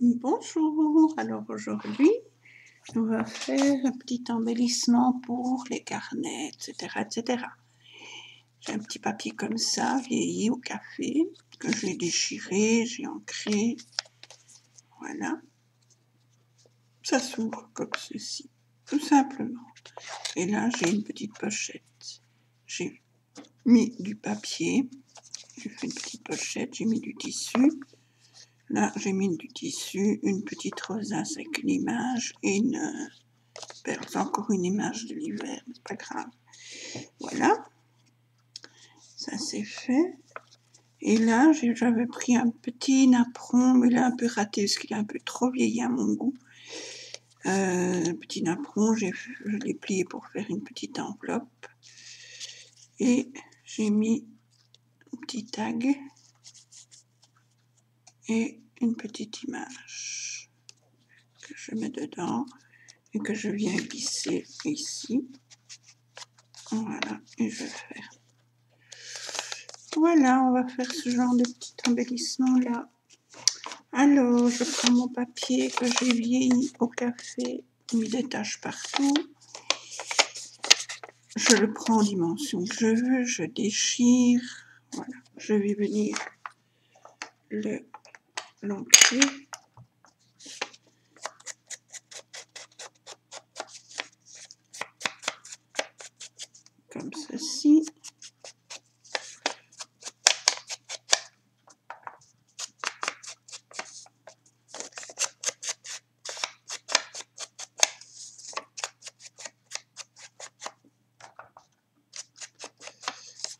Bonjour, alors aujourd'hui, on va faire un petit embellissement pour les carnets, etc., etc. J'ai un petit papier comme ça, vieilli au café, que j'ai déchiré, j'ai ancré. Voilà. Ça s'ouvre comme ceci, tout simplement. Et là, j'ai une petite pochette. J'ai mis du papier, j'ai fait une petite pochette, j'ai mis du tissu. Là, j'ai mis du tissu, une petite rosace avec une image et c'est encore une image de l'hiver, mais c'est pas grave. Voilà, ça c'est fait. Et là, j'avais pris un petit napperon, mais il est un peu raté parce qu'il est un peu trop vieilli à mon goût. Un petit napperon, je l'ai plié pour faire une petite enveloppe. Et j'ai mis un petit tag et une petite image que je mets dedans et que je viens glisser ici. Voilà, et je vais faire. Voilà, on va faire ce genre de petit embellissement là. Alors, je prends mon papier que j'ai vieilli au café, mis des taches partout. Je le prends en dimension que je veux, je déchire. Voilà, je vais venir l'ancrer. Comme ceci.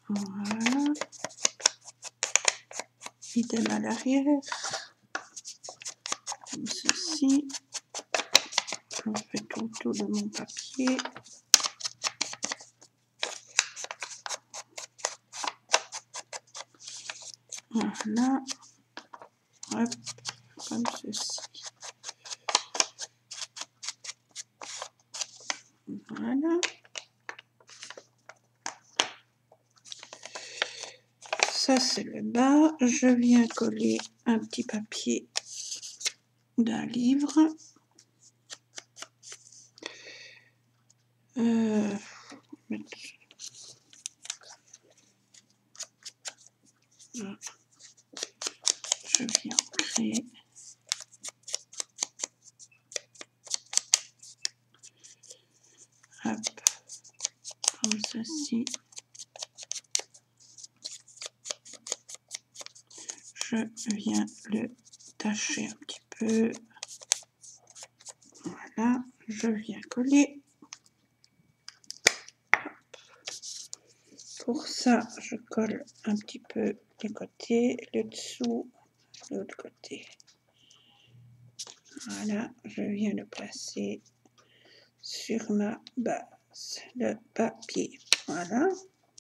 Voilà. Idem à l'arrière. Comme ceci. Je fais tout autour de mon papier. Voilà. Hop, comme ceci. Voilà. Ça, c'est le bas. Je viens coller un petit papier d'un livre. Je viens ancrer. Hop, comme ceci. Je viens le tacher un petit peu. Voilà, je viens coller. Pour ça, je colle un petit peu les côtés, le dessous, l'autre côté. Voilà, je viens le placer sur ma base de papier. Voilà,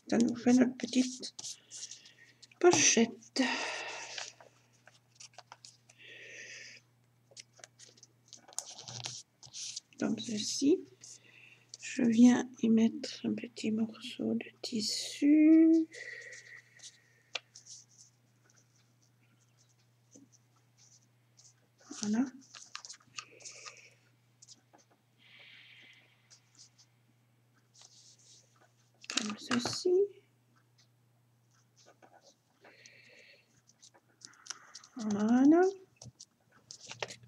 ça nous fait notre petite pochette. Comme ceci. Je viens y mettre un petit morceau de tissu. Voilà. Comme ceci. Voilà.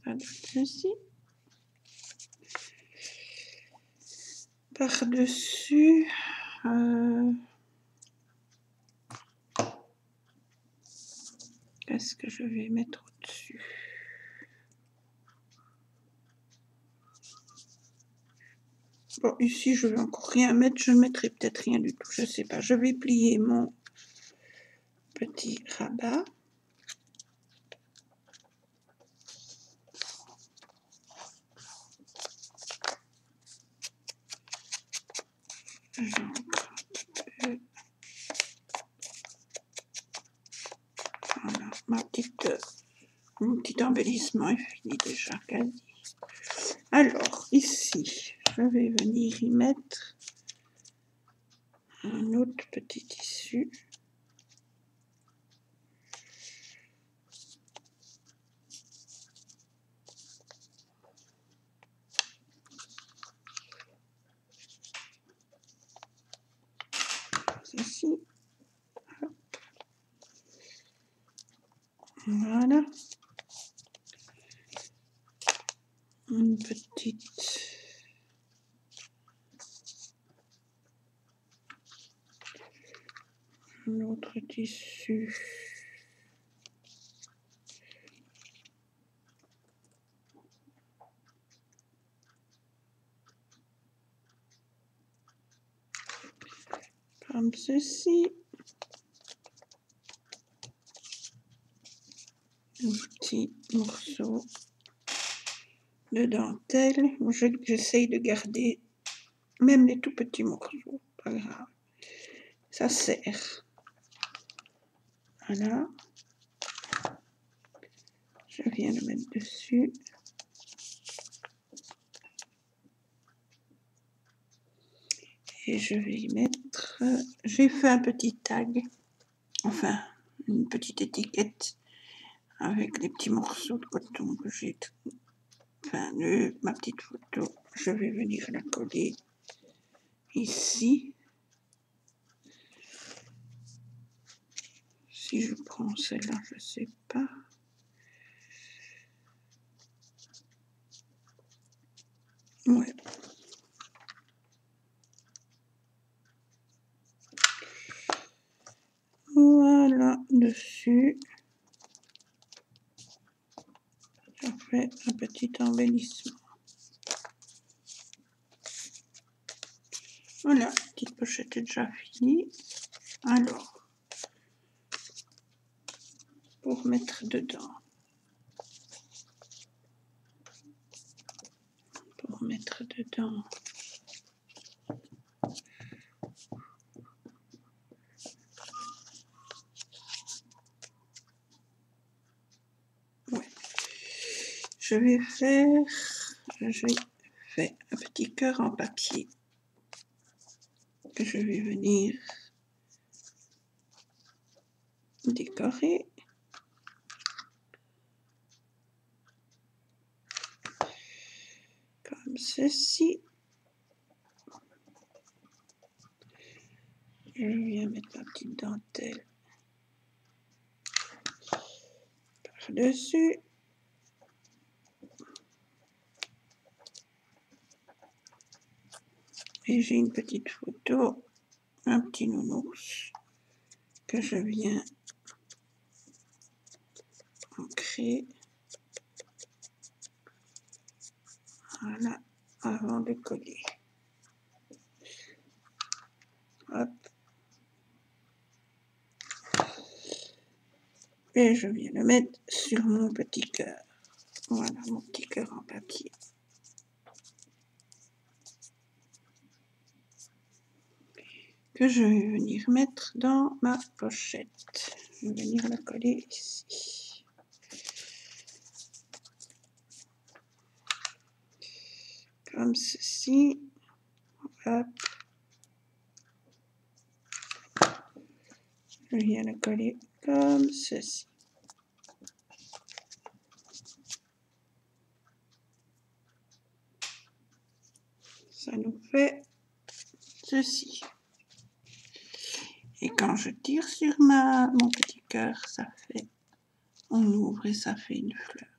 Comme ceci. Par-dessus. Qu'est-ce que je vais mettre au-dessus? Bon, ici, je vais encore rien mettre. Je ne mettrai peut-être rien du tout. Je ne sais pas. Je vais plier mon petit rabat. Voilà, mon petit embellissement est fini déjà, quasi. Alors, ici, je vais venir y mettre un autre petit tissu. Voilà. Une petite... Un autre tissu. Comme ceci. Un petit morceau de dentelle. J'essaye de garder même les tout petits morceaux. Pas grave. Ça sert. Voilà. Je viens le mettre dessus. Et je vais y mettre... J'ai fait un petit tag. Enfin, une petite étiquette avec les petits morceaux de coton que j'ai... Enfin, ma petite photo. Je vais venir la coller ici. Si je prends celle-là, je ne sais pas. Ouais. Voilà, dessus. Je fais un petit embellissement. Voilà, la petite pochette est déjà finie. Alors, pour mettre dedans. Pour mettre dedans. Ouais. Je vais faire un petit cœur en papier que je vais venir décorer. Comme ceci. Je viens mettre ma petite dentelle par-dessus. Et j'ai une petite photo, un petit nounours que je viens ancrer. Voilà, avant de coller. Hop. Et je viens le mettre sur mon petit cœur. Voilà, mon petit cœur en papier. Que je vais venir mettre dans ma pochette. Je vais venir la coller ici. Comme ceci. Hop. Je viens la coller comme ceci. Ça nous fait ceci. Et quand je tire sur mon petit cœur, ça fait, on ouvre et ça fait une fleur.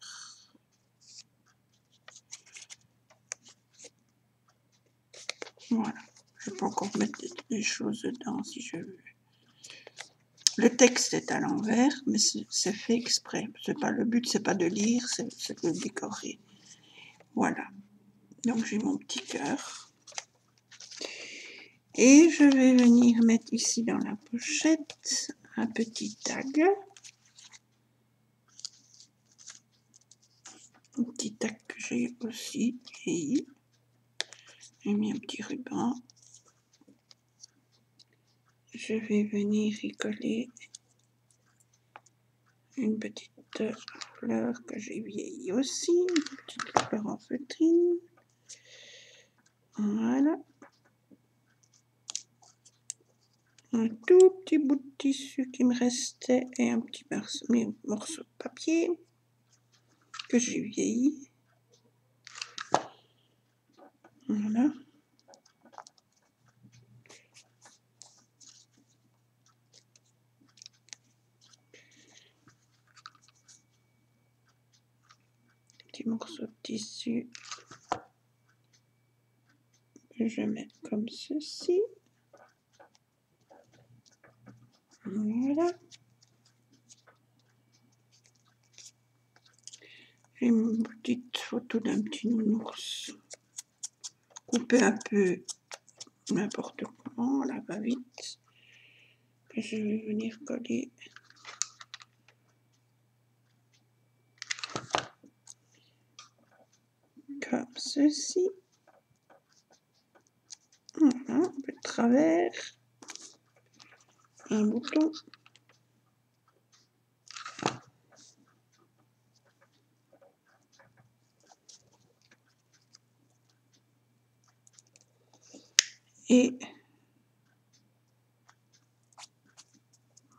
Voilà. Je peux encore mettre des choses dedans si je veux. Le texte est à l'envers, mais c'est fait exprès. C'est pas le but, c'est pas de lire, c'est de décorer. Voilà. Donc j'ai mon petit cœur. Et je vais venir mettre ici dans la pochette un petit tag. Un petit tag que j'ai aussi vieilli. J'ai mis un petit ruban. Je vais venir y coller une petite fleur que j'ai vieillie aussi. Une petite fleur en feutrine. Voilà. Un tout petit bout de tissu qui me restait et un petit morceau de papier que j'ai vieilli. Voilà. petit morceau de tissu que je mets comme ceci. Voilà. J'ai une petite photo d'un petit nounours. Coupé un peu n'importe comment, là va vite. Que je vais venir coller. Comme ceci. Voilà, un peu de travers. Un bouton. Et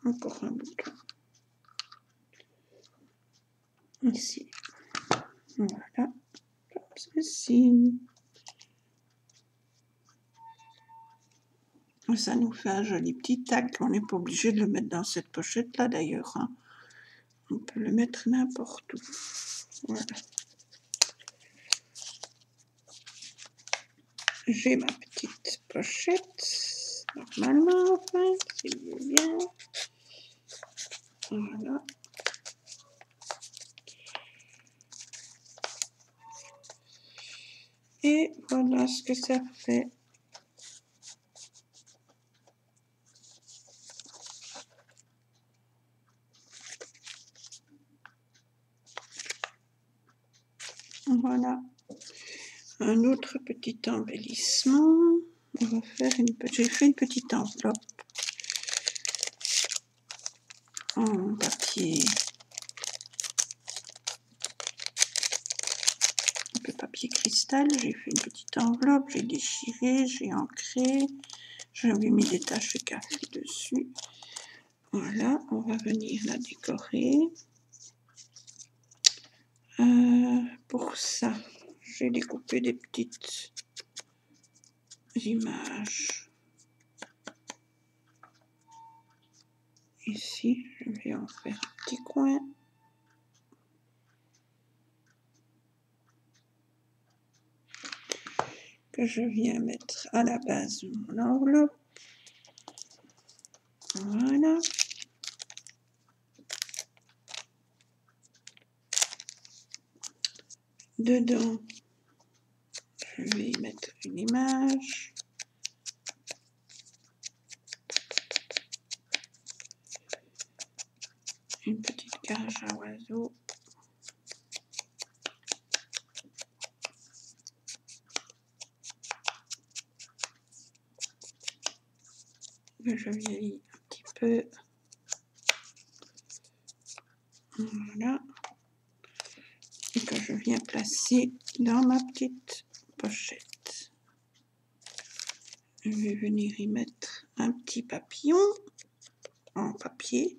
encore un bouton. Ici. Voilà. Comme ceci. Ça nous fait un joli petit tag. On n'est pas obligé de le mettre dans cette pochette-là d'ailleurs. Hein. On peut le mettre n'importe où. Voilà. J'ai ma petite pochette. Normalement, enfin, c'est bien. Voilà. Et voilà ce que ça fait. Voilà. Un autre petit embellissement. On va faire j'ai fait une petite enveloppe en papier. Un peu papier cristal. J'ai fait une petite enveloppe. J'ai déchiré, j'ai ancré. J'avais mis des taches de café dessus. Voilà, on va venir la décorer. Pour ça, j'ai découpé des petites images. Ici, je vais en faire un petit coin. Que je viens mettre à la base de mon enveloppe. Voilà. Dedans, je vais y mettre une image. Une petite cage à oiseaux. Que je vieillis un petit peu. Voilà. Et que je viens placer dans ma petite pochette. Je vais venir y mettre un petit papillon en papier.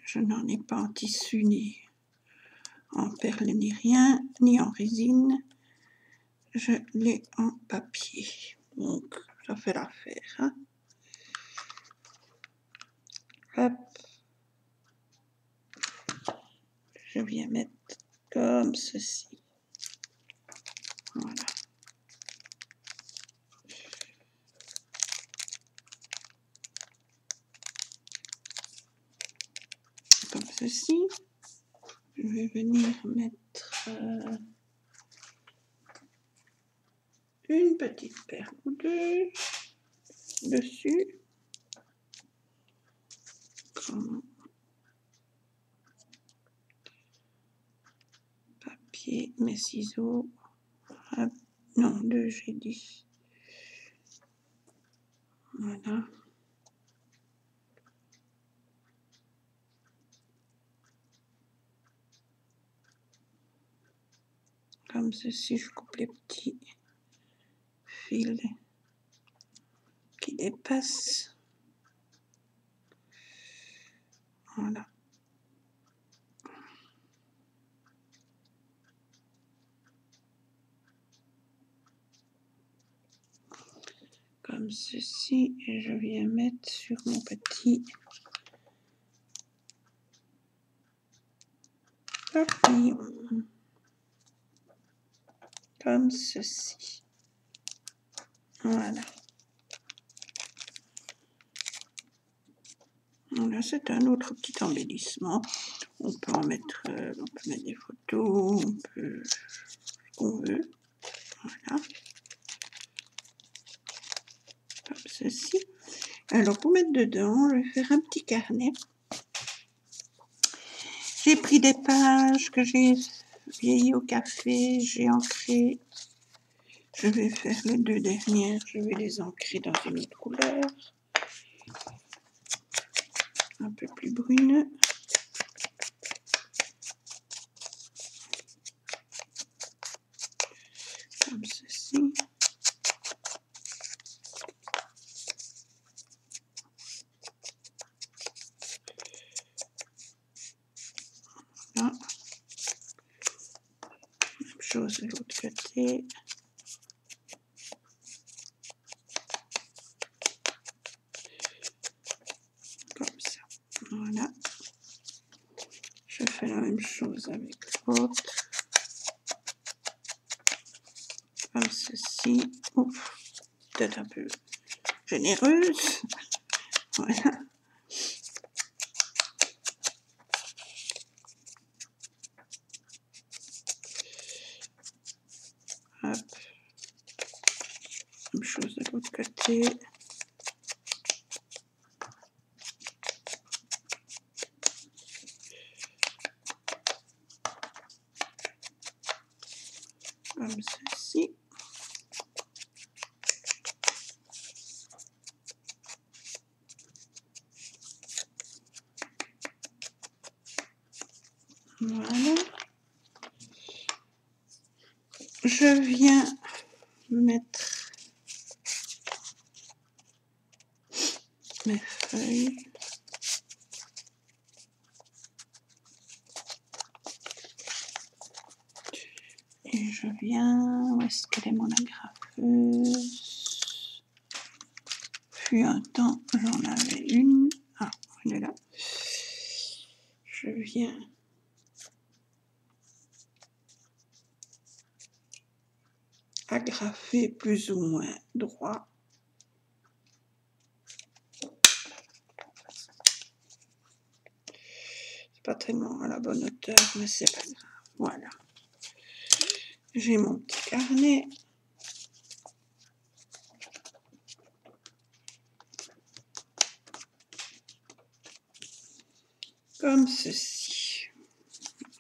Je n'en ai pas en tissu, ni en perle, ni rien, ni en résine. Je l'ai en papier. Donc, ça fait l'affaire. Hein. Hop. Je viens mettre comme ceci. Voilà. Comme ceci. Je vais venir mettre une petite perle ou deux dessus. Comme papier, mes ciseaux. Hop. Non, deux, j'ai dit. Voilà. Comme ceci, je coupe les petits fils qui dépassent. Voilà. Comme ceci, et je viens mettre sur mon petit papillon. Comme ceci. Voilà. Là, c'est un autre petit embellissement. On peut en mettre, on peut mettre des photos, on peut ce qu'on veut. Voilà. Comme ceci. Alors, pour mettre dedans, je vais faire un petit carnet. J'ai pris des pages que j'ai vieillies au café, j'ai ancré. Je vais faire les 2 dernières, je vais les ancrer dans une autre couleur. Un peu plus brune. Comme ceci. Là. Même chose de l'autre côté. Comme ça. Voilà. Je fais la même chose avec l'autre. Comme ceci. Ouf, peut-être un peu généreuse. Voilà. Hop. Même chose de l'autre côté. Comme ceci. Voilà. Je viens mettre mes feuilles. Et je viens... Où est-ce qu'elle est mon agrafeuse? Fut un temps, j'en avais une. Ah, elle est là. Je viens... agrafer plus ou moins droit. C'est pas tellement à la bonne hauteur, mais c'est pas grave. Voilà. J'ai mon petit carnet. Comme ceci.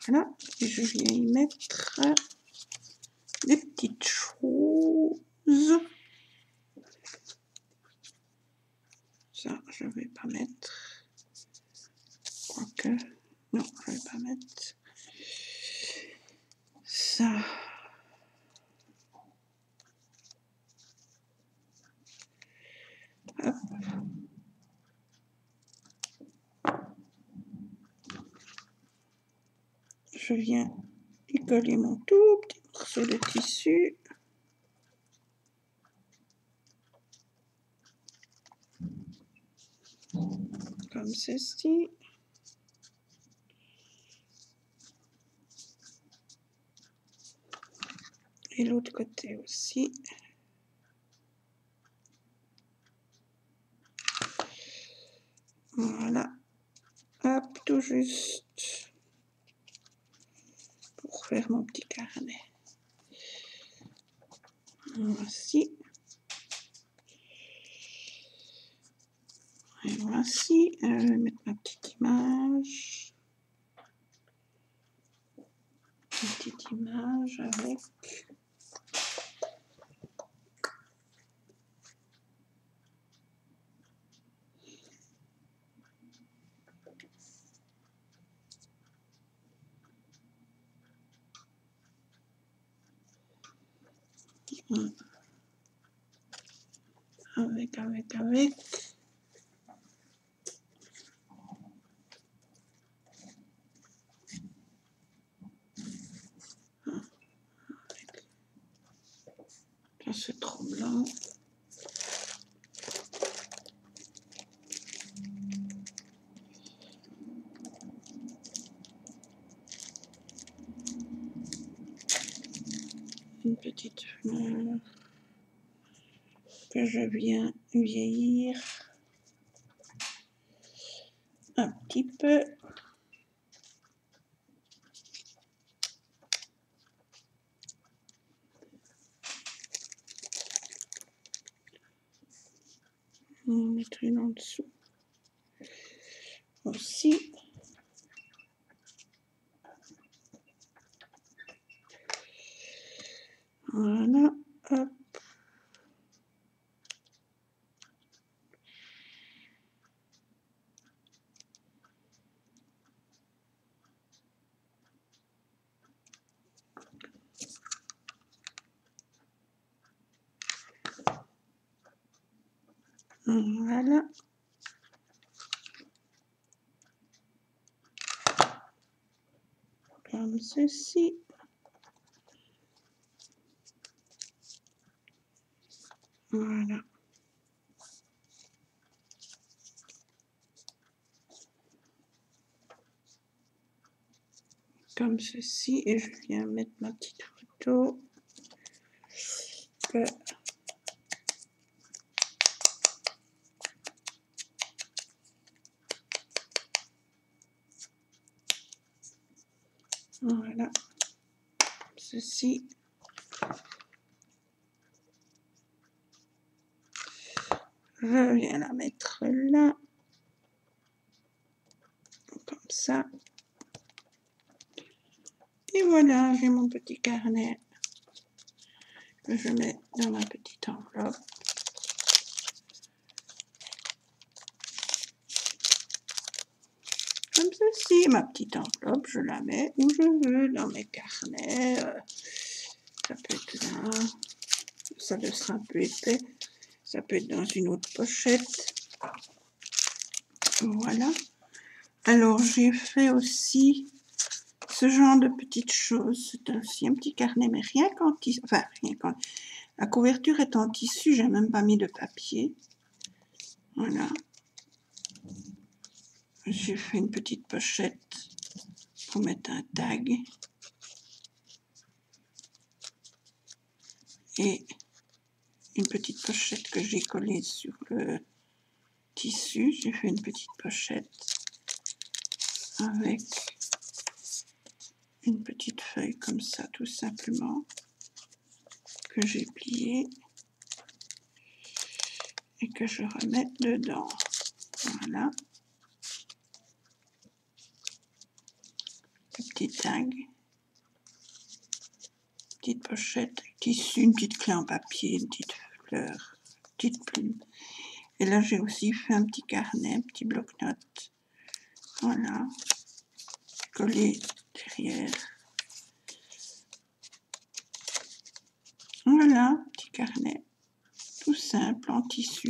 Voilà. Et je viens y mettre des petites choses. Ça, je vais pas mettre. Quoique, non, je vais pas mettre. Ça. Hop. Je viens y coller mon tout petit morceau de tissu. Comme ceci. Et l'autre côté aussi. Voilà. Hop, tout juste. Pour faire mon petit carnet. Voici. Et voici. Je vais mettre ma petite image. Une petite image avec... avec. Ça, c'est trop blanc. une petite fleur que je viens vieillir un petit peu. On va mettre une en dessous aussi. Voilà, hop. Voilà. Comme ceci. Voilà. Comme ceci, et je viens mettre ma petite photo. Voilà. Ceci. Je viens la mettre là. Comme ça. Et voilà, j'ai mon petit carnet que je mets dans ma petite enveloppe. Comme ceci, ma petite enveloppe, je la mets où je veux, dans mes carnets. Ça peut être là, ça sera un peu épais. Ça peut être dans une autre pochette. Voilà. Alors, j'ai fait aussi ce genre de petites choses. C'est aussi un petit carnet, mais rien qu'en tissu. Enfin, rien qu'en... La couverture est en tissu, j'ai même pas mis de papier. Voilà. J'ai fait une petite pochette pour mettre un tag. Et une petite pochette que j'ai collée sur le tissu. J'ai fait une petite pochette avec une petite feuille comme ça, tout simplement, que j'ai pliée et que je remets dedans. Voilà. Le petit tag. Petite pochette, tissu, une petite clé en papier, une petite fleur, une petite plume. Et là, j'ai aussi fait un petit carnet, un petit bloc-notes. Voilà. Collé derrière. Voilà, petit carnet. Tout simple, en tissu.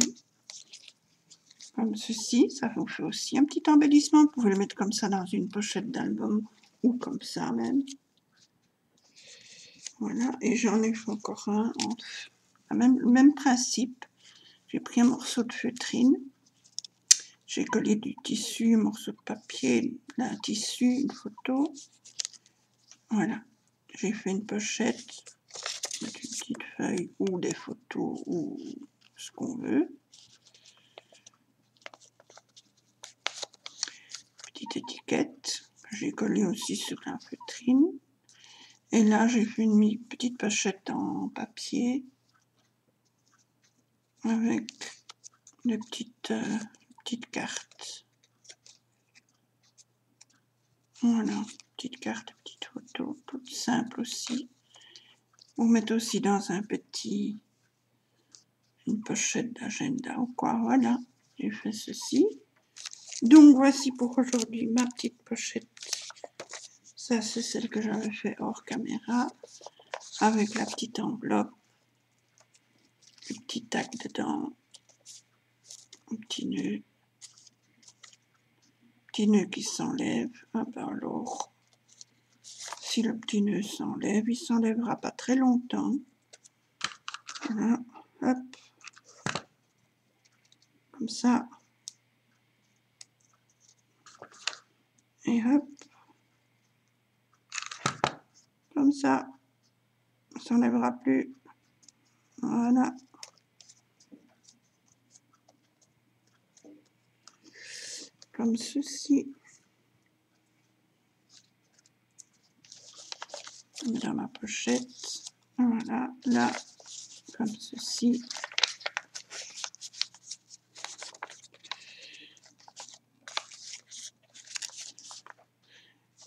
Comme ceci, ça vous fait aussi un petit embellissement. Vous pouvez le mettre comme ça dans une pochette d'album ou comme ça même. Voilà, et j'en ai fait encore un. Le même principe. J'ai pris un morceau de feutrine. J'ai collé du tissu, un morceau de papier, un tissu, une photo. Voilà. J'ai fait une pochette avec une petite feuille ou des photos ou ce qu'on veut. Petite étiquette que j'ai collée aussi sur la feutrine. Et là, j'ai fait une petite pochette en papier avec des petites cartes. Voilà, petite carte, petite photo, toute simple aussi. Vous mettez aussi dans une pochette d'agenda ou quoi. Voilà, j'ai fait ceci. Donc voici pour aujourd'hui ma petite pochette. Ça, c'est celle que j'avais fait hors caméra, avec la petite enveloppe, le petit tag dedans, un petit nœud qui s'enlève. Ah ben alors, si le petit nœud s'enlève, il s'enlèvera pas très longtemps. Voilà, hop, comme ça. Et hop, comme ça. Ça s'enlèvera plus. Voilà. Comme ceci. Dans ma pochette. Voilà, là, comme ceci.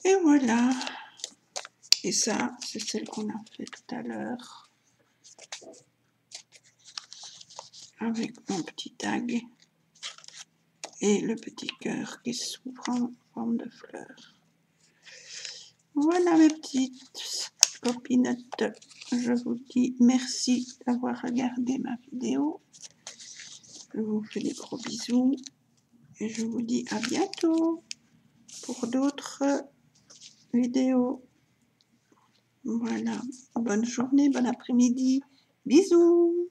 Et voilà. Et ça, c'est celle qu'on a fait tout à l'heure. Avec mon petit tag. Et le petit cœur qui s'ouvre en forme de fleur. Voilà mes petites copinettes. Je vous dis merci d'avoir regardé ma vidéo. Je vous fais des gros bisous. Et je vous dis à bientôt pour d'autres vidéos. Voilà. Bonne journée, bon après-midi. Bisous.